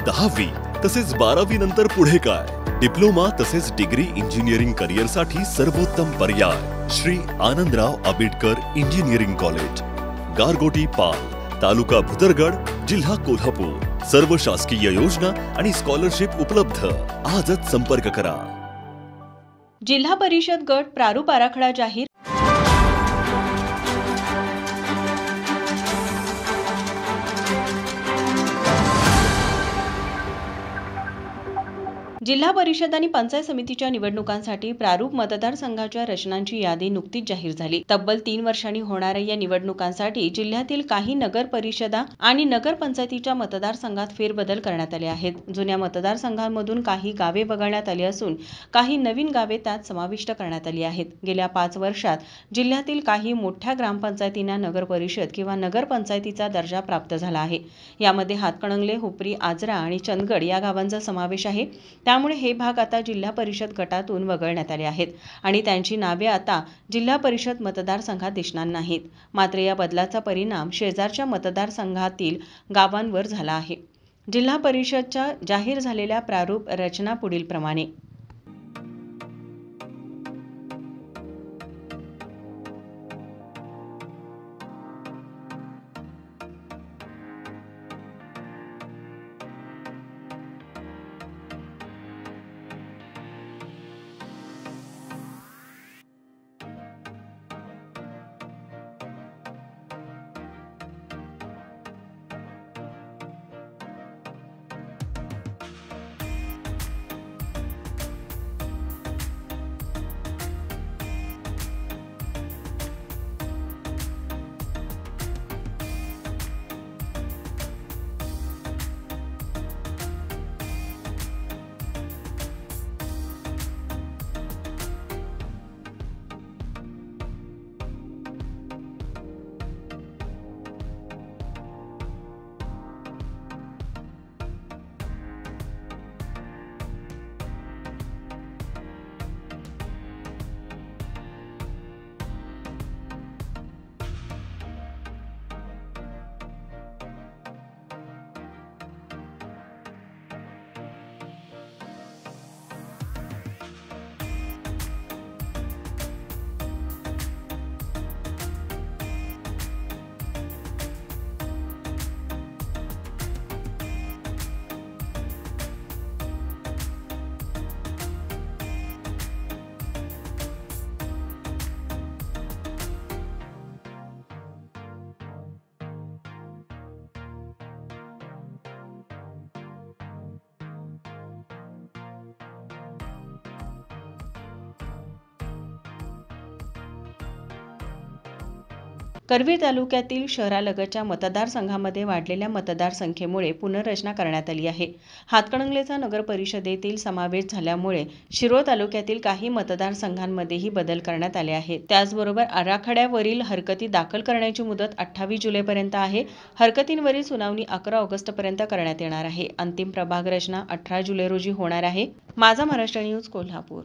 10वी तसेच 12वी नंतर पुढे काय? डिप्लोमा तसेच डिग्री इंजिनिअरिंग करिअरसाठी सर्वोत्तम पर्याय श्री आनंदराव आबिडकर इंजिनिअरिंग कॉलेज, गारगोटी पाल, तालुका भुदरगड, जिल्हा कोल्हापूर। सर्व शासकीय योजना आणि स्कॉलरशिप उपलब्ध। आजच संपर्क करा। जिल्हा परिषद गट प्रारूप आराखडा जाहीर। जिल्हा परिषद आणि पंचायत समितीच्या निवडणुकांसाठी प्रारूप मतदारसंघाच्या रचनांची यादी नुकतीच जाहीर झाली। तब्बल 3 वर्षांनी होणाऱ्या या निवडणुकांसाठी जिल्ह्यातील काही नगर परिषदा आणि नगर पंचायतीच्या मतदारसंघात फेरबदल करण्यात आले आहेत। जुन्या मतदारसंघांमधून काही गावे वगळण्यात आली असून काही नवीन गावे त्यात समाविष्ट करण्यात आली आहेत। गेल्या 5 वर्षात जिल्ह्यातील काही मोठ्या ग्रामपंचायतींना नगर परिषद किंवा नगर पंचायतीचा दर्जा प्राप्त झाला आहे। यामध्ये हातकणंगले, हुपरी, आजरा आणि चंदगड या गावांचा समावेश आहे। त्यामुळे हे भाग आता जिल्हा परिषद गटातून वगळण्यात आले आहेत आणि त्यांची नावे आता जिल्हा परिषद मतदारसंघात दिसणार नाहीत। मात्र या बदलाचा परिणाम शेजारच्या मतदारसंघातील गावांवर झाला आहे। जिल्हा परिषदच्या जाहीर झालेल्या प्रारूप रचना पुढीलप्रमाणे। करवीर तालुक्यातील शहरालगतच्या मतदारसंघामध्ये वाढलेल्या मतदारसंख्येमुळे पुनर्रचना करण्यात आली आहे। हातकणंगलेचा नगर परिषदेतील समावेश झाल्यामुळे शिरोळ तालुक्यातील काही मतदारसंघांमध्येही बदल करण्यात आले आहेत। त्याचबरोबर आराखड्यावरील हरकती दाखल करण्याची मुदत 28 जुलैपर्यंत आहे। हरकतींवरील सुनावणी 11 ऑगस्टपर्यंत करण्यात येणार आहे। अंतिम प्रभाग रचना 18 जुलै रोजी होणार आहे। माझा महाराष्ट्र न्यूज, कोल्हापूर।